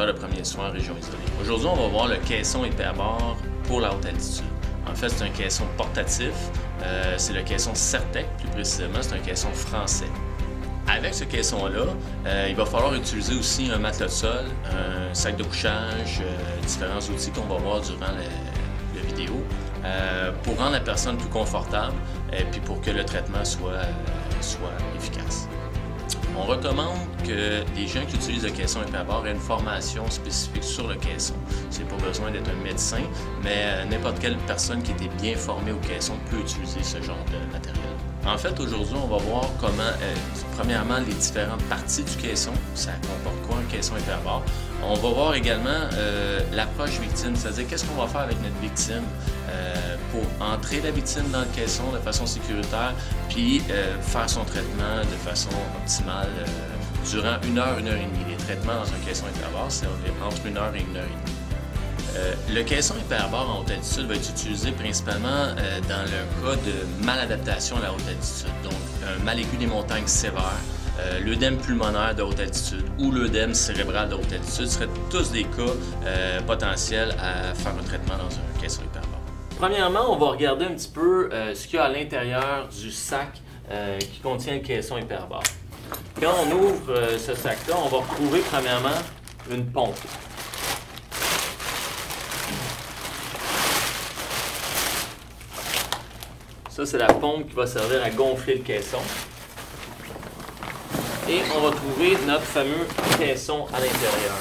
directeur de premiers soins en région isolée. Aujourd'hui, on va voir le caisson hyperbare pour la haute altitude. En fait, c'est un caisson portatif. C'est le caisson Certec, plus précisément. C'est un caisson français. Avec ce caisson-là, il va falloir utiliser aussi un matelas de sol, un sac de couchage, différents outils qu'on va voir durant la vidéo pour rendre la personne plus confortable et puis pour que le traitement soit efficace. On recommande que les gens qui utilisent le caisson hyperbare aient une formation spécifique sur le caisson. C'est pas besoin d'être un médecin, mais n'importe quelle personne qui était bien formée au caisson peut utiliser ce genre de matériel. En fait, aujourd'hui, on va voir comment, premièrement, les différentes parties du caisson, ça comporte quoi un caisson hyperbare. On va voir également l'approche victime, c'est-à-dire qu'est-ce qu'on va faire avec notre victime pour entrer la victime dans le caisson de façon sécuritaire, puis faire son traitement de façon optimale durant 1 heure, 1 heure et demie. Les traitements dans un caisson hyperbare, c'est entre 1 heure et 1 heure et demie. Le caisson hyperbare en haute altitude va être utilisé principalement dans le cas de maladaptation à la haute altitude, donc un mal aigu des montagnes sévère, l'œdème pulmonaire de haute altitude ou l'œdème cérébral de haute altitude seraient tous des cas potentiels à faire un traitement dans un caisson hyperbare. Premièrement, on va regarder un petit peu ce qu'il y a à l'intérieur du sac qui contient le caisson hyperbare. Quand on ouvre ce sac-là, on va retrouver premièrement une pompe. Ça, c'est la pompe qui va servir à gonfler le caisson. Et on va trouver notre fameux caisson à l'intérieur.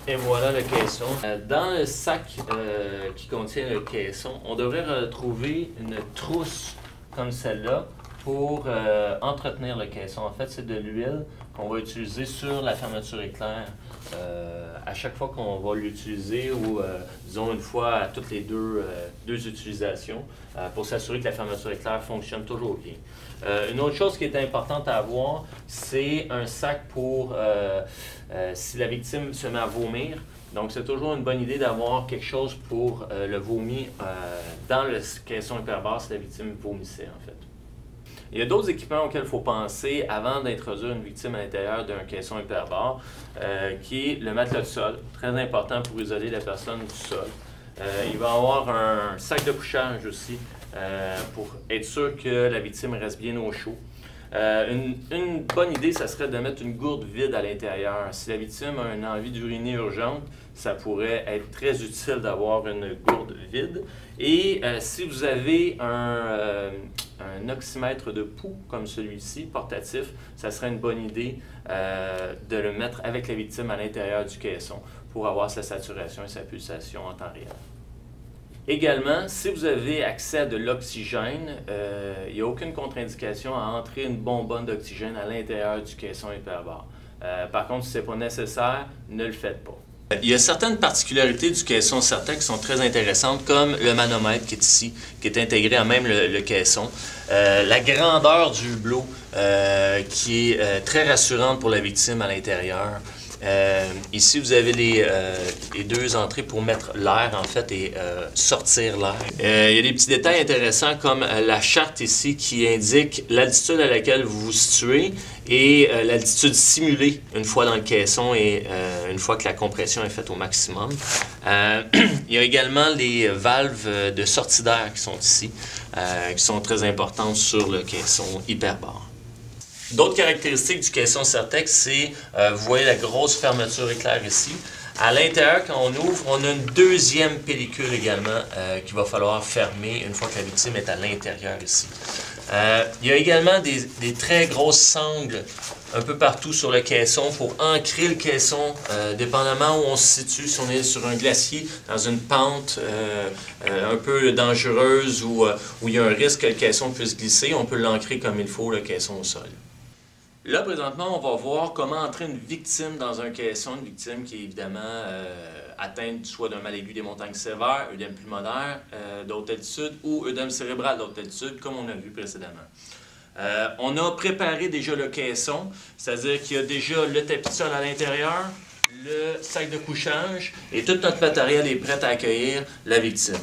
Et voilà le caisson. Dans le sac qui contient le caisson, on devrait retrouver une trousse comme celle-là pour entretenir le caisson. En fait, c'est de l'huile qu'on va utiliser sur la fermeture éclair à chaque fois qu'on va l'utiliser ou disons une fois à toutes les deux utilisations pour s'assurer que la fermeture éclair fonctionne toujours bien. Une autre chose qui est importante à avoir, c'est un sac pour si la victime se met à vomir. Donc, c'est toujours une bonne idée d'avoir quelque chose pour le vomi dans le caisson hyperbare si la victime vomissait, en fait. Il y a d'autres équipements auxquels il faut penser avant d'introduire une victime à l'intérieur d'un caisson hyperbare, qui est le matelas de sol, très important pour isoler la personne du sol. Il va y avoir un sac de couchage aussi, pour être sûr que la victime reste bien au chaud. Une bonne idée, ça serait de mettre une gourde vide à l'intérieur. Si la victime a une envie d'uriner urgente, ça pourrait être très utile d'avoir une gourde vide. Et si vous avez un oxymètre de pouls comme celui-ci, portatif, ça serait une bonne idée de le mettre avec la victime à l'intérieur du caisson pour avoir sa saturation et sa pulsation en temps réel. Également, si vous avez accès à de l'oxygène, il n'y a aucune contre-indication à entrer une bonbonne d'oxygène à l'intérieur du caisson hyperbare. Par contre, si ce n'est pas nécessaire, ne le faites pas. Il y a certaines particularités du caisson Certec qui sont très intéressantes, comme le manomètre qui est ici, qui est intégré à même le caisson. La grandeur du hublot qui est très rassurante pour la victime à l'intérieur. Ici, vous avez les deux entrées pour mettre l'air, en fait, et sortir l'air. Il y a des petits détails intéressants comme la charte ici qui indique l'altitude à laquelle vous vous situez et l'altitude simulée une fois dans le caisson et une fois que la compression est faite au maximum. Il y a également les valves de sortie d'air qui sont ici, qui sont très importantes sur le caisson hyperbare. D'autres caractéristiques du caisson Certec, c'est, vous voyez la grosse fermeture éclair ici. À l'intérieur, quand on ouvre, on a une deuxième pellicule également qu'il va falloir fermer une fois que la victime est à l'intérieur ici. Il y a également des très grosses sangles un peu partout sur le caisson pour ancrer le caisson, dépendamment où on se situe, si on est sur un glacier, dans une pente un peu dangereuse où il y a un risque que le caisson puisse glisser, on peut l'ancrer comme il faut, le caisson au sol. Là, présentement, on va voir comment entrer une victime dans un caisson, une victime qui est évidemment atteinte soit d'un mal aigu des montagnes sévères, œdème pulmonaire de haute altitude ou œdème cérébral de haute altitude, comme on a vu précédemment. On a préparé déjà le caisson, c'est-à-dire qu'il y a déjà le tapis de sol à l'intérieur, le sac de couchage et tout notre matériel est prêt à accueillir la victime.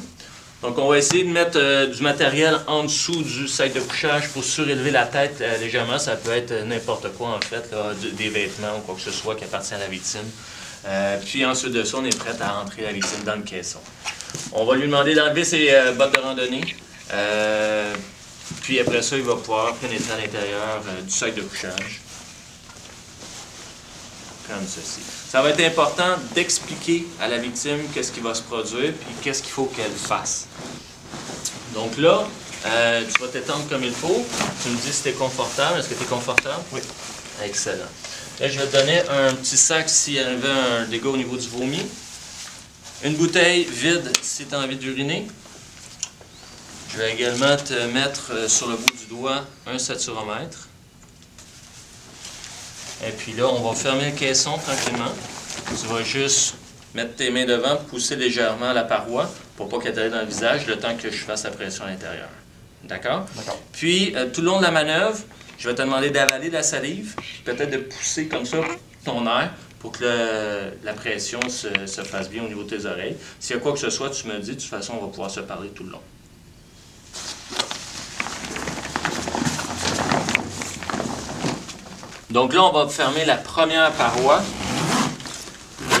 Donc, on va essayer de mettre du matériel en dessous du sac de couchage pour surélever la tête légèrement. Ça peut être n'importe quoi, en fait, là, des vêtements ou quoi que ce soit qui appartient à la victime. Puis ensuite de ça, on est prêt à rentrer la victime dans le caisson. On va lui demander d'enlever ses bottes de randonnée. Puis après ça, il va pouvoir pénétrer à l'intérieur du sac de couchage. Comme ceci. Ça va être important d'expliquer à la victime qu'est-ce qui va se produire puis qu'est-ce qu'il faut qu'elle fasse. Donc là, tu vas t'étendre comme il faut. Tu me dis si tu es confortable. Est-ce que tu es confortable? Oui. Excellent. Là, je vais te donner un petit sac s'il y avait un dégât au niveau du vomi. Une bouteille vide si tu as envie d'uriner. Je vais également te mettre sur le bout du doigt un saturomètre. Et puis là, on va fermer le caisson tranquillement. Tu vas juste mettre tes mains devant, pousser légèrement la paroi pour pas qu'elle t'aille dans le visage le temps que je fasse la pression à l'intérieur. D'accord? D'accord. Puis, tout le long de la manœuvre, je vais te demander d'avaler la salive, peut-être de pousser comme ça ton air pour que la pression se fasse bien au niveau de tes oreilles. S'il y a quoi que ce soit, tu me dis, de toute façon, on va pouvoir se parler tout le long. Donc là, on va fermer la première paroi,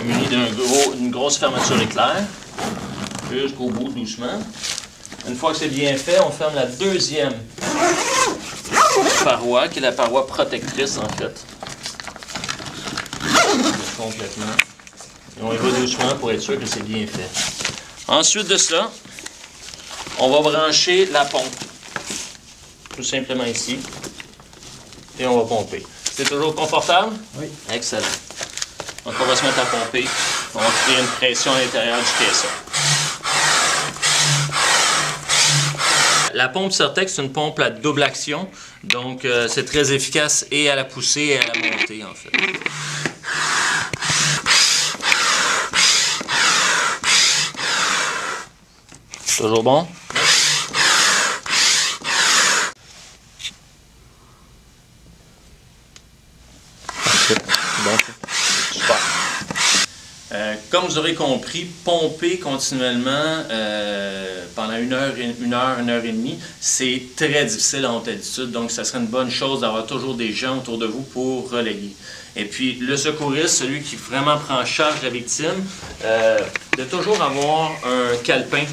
munie d'une grosse fermeture éclair, jusqu'au bout doucement. Une fois que c'est bien fait, on ferme la deuxième paroi, qui est la paroi protectrice en fait. Complètement. Et on y va doucement pour être sûr que c'est bien fait. Ensuite de ça, on va brancher la pompe. Tout simplement ici. Et on va pomper. C'est toujours confortable? Oui. Excellent. Donc, on va se mettre à pomper. On va créer une pression à l'intérieur du caisson. La pompe Certec, c'est une pompe à double action. Donc, c'est très efficace et à la poussée et à la montée, en fait. Toujours bon? Bon, super. Comme vous aurez compris, pomper continuellement pendant une heure et demie, c'est très difficile à haute altitude. Donc, ça serait une bonne chose d'avoir toujours des gens autour de vous pour relayer. Et puis, le secouriste, celui qui vraiment prend en charge la victime, de toujours avoir un calepin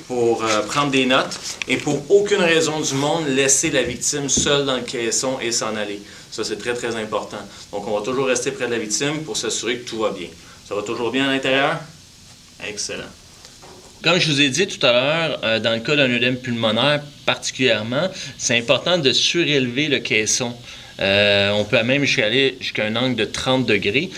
pour prendre des notes et pour aucune raison du monde laisser la victime seule dans le caisson et s'en aller. Ça, c'est très, très important. Donc, on va toujours rester près de la victime pour s'assurer que tout va bien. Ça va toujours bien à l'intérieur? Excellent. Comme je vous ai dit tout à l'heure, dans le cas d'un œdème pulmonaire particulièrement, c'est important de surélever le caisson. On peut même aller jusqu'à un angle de 30 degrés.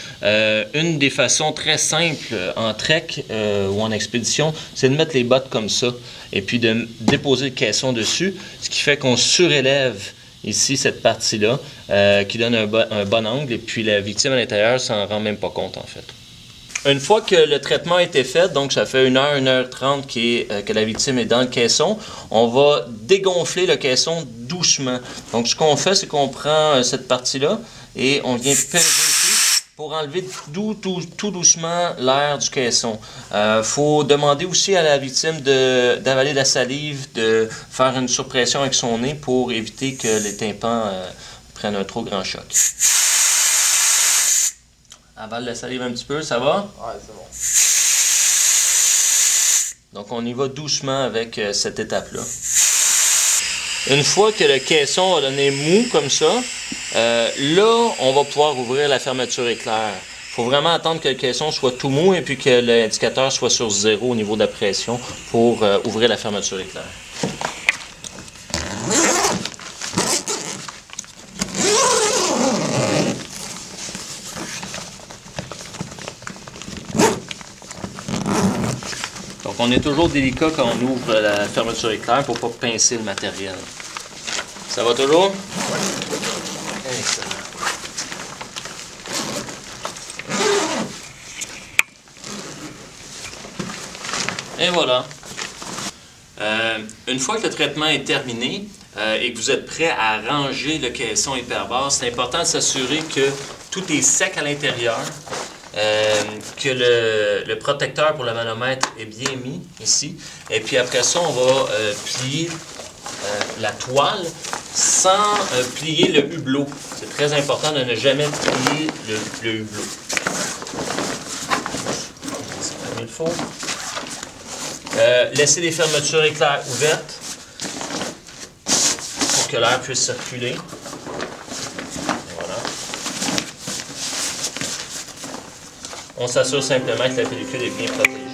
Une des façons très simples en trek ou en expédition, c'est de mettre les bottes comme ça et puis de déposer le caisson dessus, ce qui fait qu'on surélève ici cette partie-là qui donne un bon angle et puis la victime à l'intérieur s'en rend même pas compte en fait. Une fois que le traitement a été fait, donc ça fait 1h30 que la victime est dans le caisson, on va dégonfler le caisson doucement. Donc ce qu'on fait, c'est qu'on prend cette partie-là et on vient peser ici pour enlever tout doucement l'air du caisson. Faut demander aussi à la victime d'avaler la salive, de faire une surpression avec son nez pour éviter que les tympans prennent un trop grand choc. Avale la salive un petit peu, ça va? Ouais, c'est bon. Donc, on y va doucement avec cette étape-là. Une fois que le caisson a donné mou comme ça, là, on va pouvoir ouvrir la fermeture éclair. Il faut vraiment attendre que le caisson soit tout mou et puis que l'indicateur soit sur 0 au niveau de la pression pour ouvrir la fermeture éclair. Donc, on est toujours délicat quand on ouvre la fermeture éclair pour ne pas pincer le matériel. Ça va toujours? Oui. Excellent. Et voilà. Une fois que le traitement est terminé et que vous êtes prêt à ranger le caisson hyperbare, c'est important de s'assurer que tout est sec à l'intérieur. que le protecteur pour le manomètre est bien mis ici. Et puis après ça, on va plier la toile sans plier le hublot. C'est très important de ne jamais plier le hublot. C'est comme il faut. Laisser les fermetures éclair ouvertes pour que l'air puisse circuler. Voilà. On s'assure simplement que la pellicule est bien protégée.